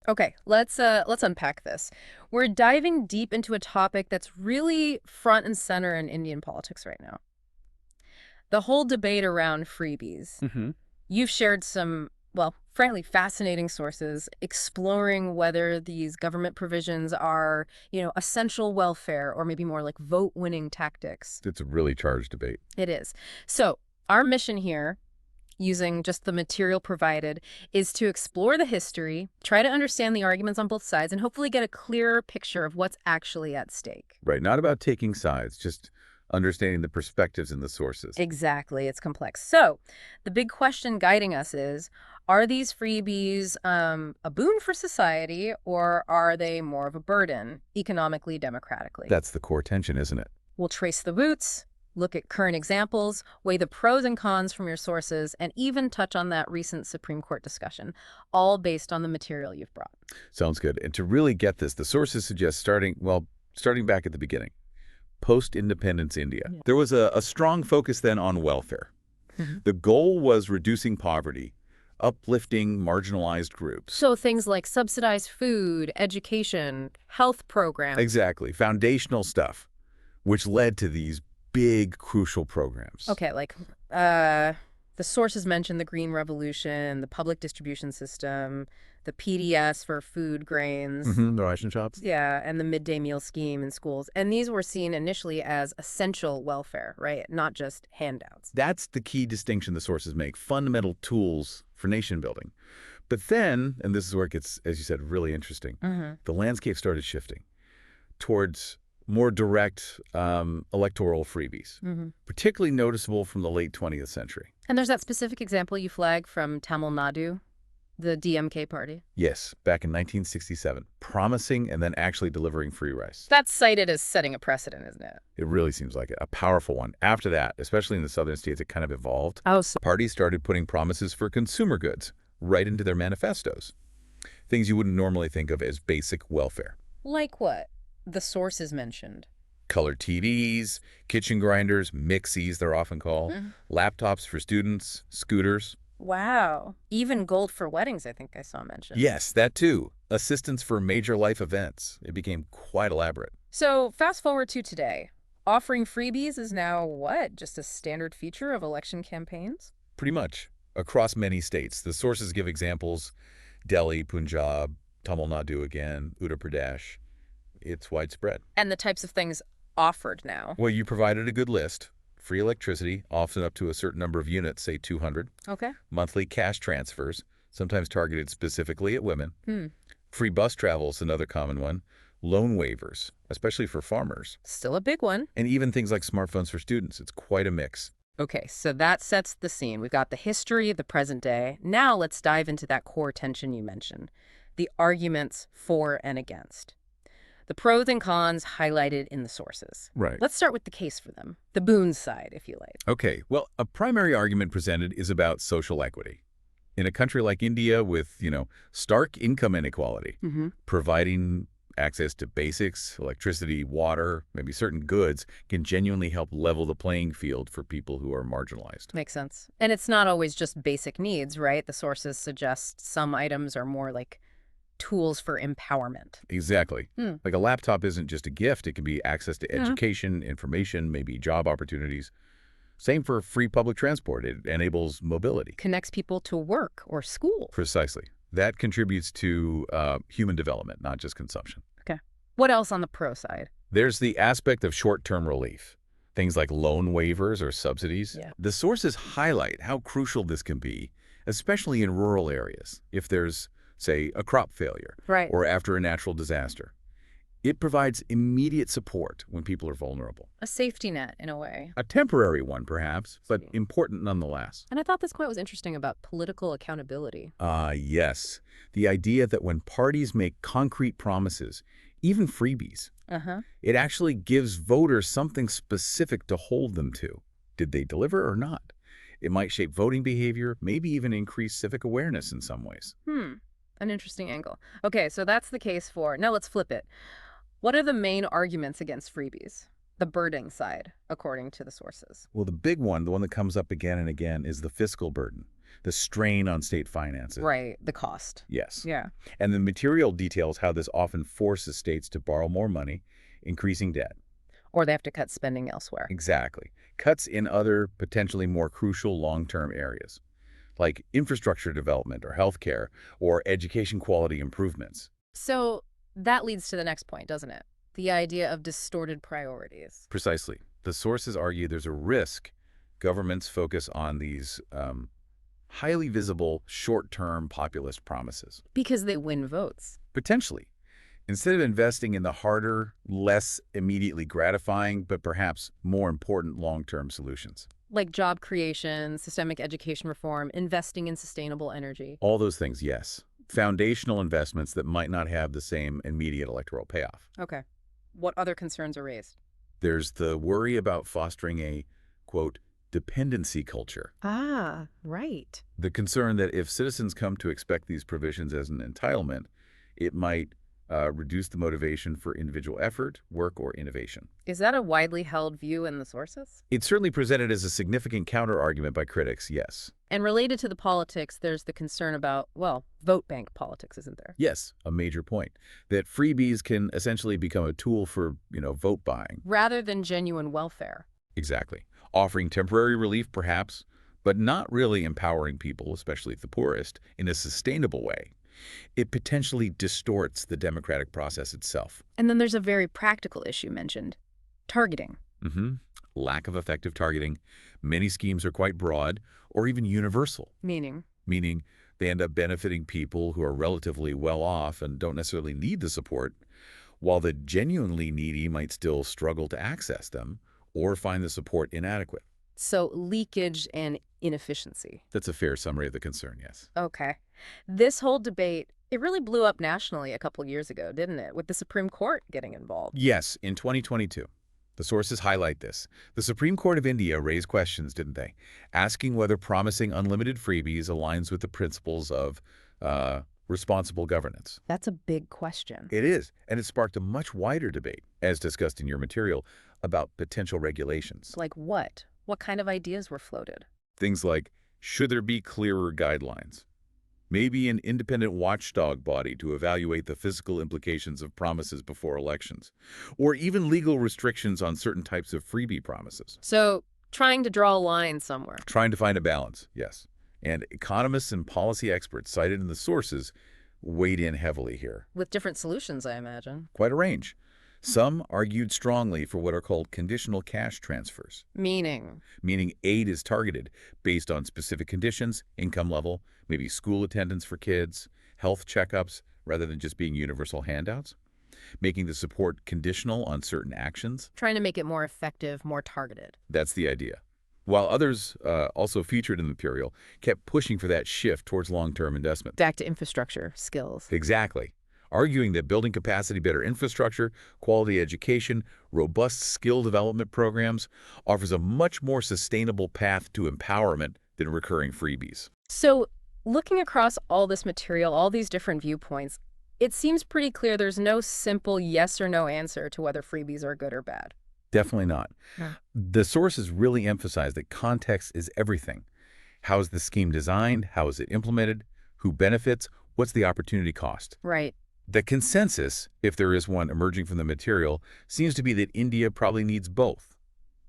Okay, let's unpack this. We're diving deep into a topic that's really front and center in Indian politics right now. The whole debate around freebies. Hmm. You've shared some, well, frankly, fascinating sources exploring whether these government provisions are, essential welfare or maybe more like vote-winning tactics. It's a really charged debate. It is. So, our mission here, using just the material provided, is to explore the history, try to understand the arguments on both sides, and hopefully get a clearer picture of what's actually at stake. Right. Not about taking sides, just understanding the perspectives and the sources. Exactly, it's complex. So, the big question guiding us is, are these freebies a boon for society, or are they more of a burden, economically, democratically? That's the core tension, isn't it? We'll trace the roots, look at current examples, weigh the pros and cons from your sources, and even touch on that recent Supreme Court discussion, all based on the material you've brought. Sounds good. And to really get this, the sources suggest starting back at the beginning, post-independence India. Yeah. There was a strong focus then on welfare. Mhm. The goal was reducing poverty, uplifting marginalized groups. So things like subsidized food, education, health programs. Exactly. Foundational stuff, which led to these big, crucial programs. Okay, like the sources mentioned the Green Revolution, the public distribution system, the PDS for food grains. The ration shops. Yeah, and the midday meal scheme in schools. And these were seen initially as essential welfare, right? Not just handouts. That's the key distinction the sources make, fundamental tools for nation building. But then, and this is where it gets, as you said, really interesting, the landscape started shifting towards more direct electoral freebies, particularly noticeable from the late 20th century. And there's that specific example you flag from Tamil Nadu, the DMK party. Yes, back in 1967, promising and then actually delivering free rice. That's cited as setting a precedent, isn't it? It really seems like it, a powerful one. After that, especially in the southern states, it kind of evolved. Oh, so Parties started putting promises for consumer goods right into their manifestos, things you wouldn't normally think of as basic welfare. like what? The sources mentioned. Color TVs, kitchen grinders, mixies, they're often called, laptops for students, scooters. Wow. Even gold for weddings, I think I saw mentioned. Yes, that too. Assistance for major life events. It became quite elaborate. So fast forward to today. Offering freebies is now what? Just a standard feature of election campaigns? Pretty much. Across many states. The sources give examples: Delhi, Punjab, Tamil Nadu again, Uttar Pradesh. It's widespread. And the types of things offered now. Well, you provided a good list. Free electricity, often up to a certain number of units, say 200. Okay. Monthly cash transfers, sometimes targeted specifically at women. Hmm. Free bus travel is another common one. Loan waivers, especially for farmers. Still a big one. And even things like smartphones for students. It's quite a mix. Okay, so that sets the scene. We've got the history, the present day. Now let's dive into that core tension you mentioned. The arguments for and against. The pros and cons highlighted in the sources. Right. Let's start with the case for them. The boons side, if you like. Okay, well, a primary argument presented is about social equity. In a country like India with, stark income inequality, providing access to basics, electricity, water, maybe certain goods, can genuinely help level the playing field for people who are marginalized. Makes sense. And it's not always just basic needs, right? The sources suggest some items are more like tools for empowerment. Exactly. Hmm. Like a laptop isn't just a gift. It can be access to education, information, maybe job opportunities. Same for free public transport. It enables mobility. Connects people to work or school. Precisely. That contributes to human development, not just consumption. Okay. What else on the pro side? There's the aspect of short-term relief, things like loan waivers or subsidies. Yeah. The sources highlight how crucial this can be, especially in rural areas, if there's, say, a crop failure Right. or after a natural disaster. It provides immediate support when people are vulnerable. A safety net, in a way. A temporary one, perhaps, but See. important nonetheless. And I thought this point was interesting about political accountability. Yes. The idea that when parties make concrete promises, even freebies, it actually gives voters something specific to hold them to. Did they deliver or not? It might shape voting behavior, maybe even increase civic awareness in some ways. An interesting angle. Okay, so that's the case for... Now let's flip it. What are the main arguments against freebies? The burden side, according to the sources. Well, the big one, the one that comes up again and again, is the fiscal burden. the strain on state finances. Right, the cost. Yes. Yeah. And the material details how this often forces states to borrow more money, increasing debt. Or they have to cut spending elsewhere. Exactly. Cuts in other potentially more crucial long-term areas, like infrastructure development or healthcare or education quality improvements. So that leads to the next point, doesn't it? The idea of distorted priorities. Precisely. The sources argue there's a risk governments focus on these highly visible, short-term populist promises. Because they win votes. Potentially. Instead of investing in the harder, less immediately gratifying, but perhaps more important long-term solutions. Like job creation, systemic education reform, investing in sustainable energy. All those things, yes. Foundational investments that might not have the same immediate electoral payoff. Okay. What other concerns are raised? There's the worry about fostering a, quote, dependency culture. Ah, right. The concern that if citizens come to expect these provisions as an entitlement, it might reduce the motivation for individual effort, work, or innovation. Is that a widely held view in the sources? It's certainly presented as a significant counter-argument by critics, yes. And related to the politics, there's the concern about, well, vote bank politics, isn't there? Yes, a major point. That freebies can essentially become a tool for, vote buying. Rather than genuine welfare. Exactly. Offering temporary relief, perhaps, but not really empowering people, especially the poorest, in a sustainable way. It potentially distorts the democratic process itself. And then there's a very practical issue mentioned. Targeting. Lack of effective targeting. Many schemes are quite broad or even universal. Meaning They end up benefiting people who are relatively well off and don't necessarily need the support, while the genuinely needy might still struggle to access them or find the support inadequate. so leakage and inefficiency. That's a fair summary of the concern, yes. Okay. This whole debate, it really blew up nationally a couple years ago, didn't it? With the Supreme Court getting involved. Yes, in 2022. The sources highlight this. The Supreme Court of India raised questions, didn't they? Asking whether promising unlimited freebies aligns with the principles of responsible governance. That's a big question. It is, and it sparked a much wider debate, as discussed in your material, about potential regulations. Like what? What kind of ideas were floated? Things like, should there be clearer guidelines? Maybe an independent watchdog body to evaluate the physical implications of promises before elections, or even legal restrictions on certain types of freebie promises. So trying to draw a line somewhere. Trying to find a balance, yes. And economists and policy experts cited in the sources weighed in heavily here. With different solutions, I imagine. Quite a range. Some argued strongly for what are called conditional cash transfers. Meaning Aid is targeted based on specific conditions, income level, maybe school attendance for kids, health checkups, rather than just being universal handouts. Making the support conditional on certain actions. trying to make it more effective, more targeted. That's the idea. While others, also featured in the material, kept pushing for that shift towards long-term investment. Back to infrastructure, skills. Exactly. Arguing that building capacity, better infrastructure, quality education, robust skill development programs offers a much more sustainable path to empowerment than recurring freebies. So looking across all this material, all these different viewpoints, it seems pretty clear there's no simple yes or no answer to whether freebies are good or bad. Definitely not. Yeah. The sources really emphasize that context is everything. How is the scheme designed? How is it implemented? Who benefits? What's the opportunity cost? Right. The consensus, if there is one emerging from the material, seems to be that India probably needs both.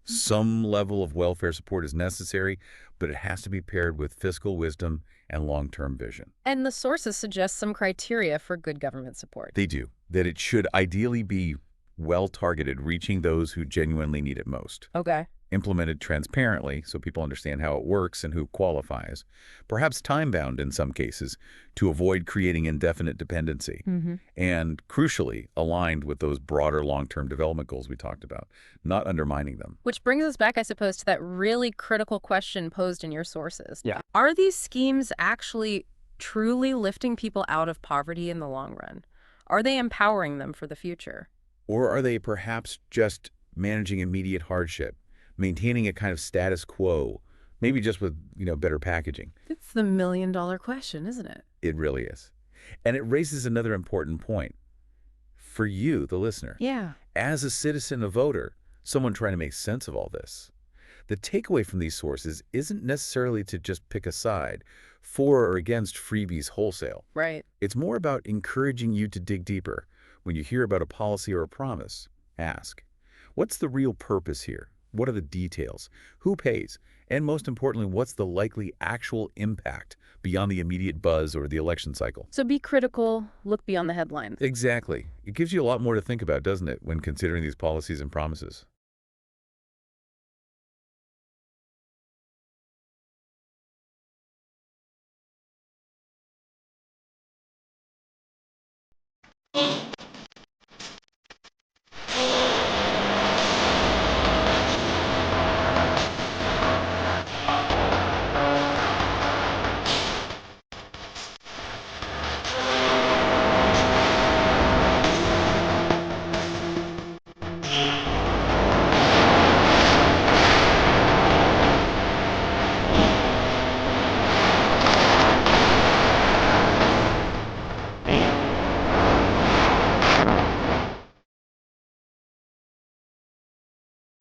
Some level of welfare support is necessary, but it has to be paired with fiscal wisdom and long-term vision. And the sources suggest some criteria for good government support. They do. That it should ideally be well-targeted, reaching those who genuinely need it most. Okay. Implemented transparently so people understand how it works and who qualifies. Perhaps time-bound in some cases to avoid creating indefinite dependency. And crucially, aligned with those broader long-term development goals we talked about, not undermining them. Which brings us back, I suppose, to that really critical question posed in your sources. Yeah. Are these schemes actually truly lifting people out of poverty in the long run? Are they empowering them for the future? Or are they perhaps just managing immediate hardship, maintaining a kind of status quo, maybe just with, better packaging? It's the million-dollar question, isn't it? It really is. And it raises another important point. For you, the listener, Yeah. as a citizen, a voter, someone trying to make sense of all this, The takeaway from these sources isn't necessarily to just pick a side, for or against freebies wholesale. Right. It's more about encouraging you to dig deeper. When you hear about a policy or a promise, ask, what's the real purpose here? What are the details? Who pays? And most importantly, what's the likely actual impact beyond the immediate buzz or the election cycle? So be critical, look beyond the headlines. Exactly. It gives you a lot more to think about, doesn't it, when considering these policies and promises?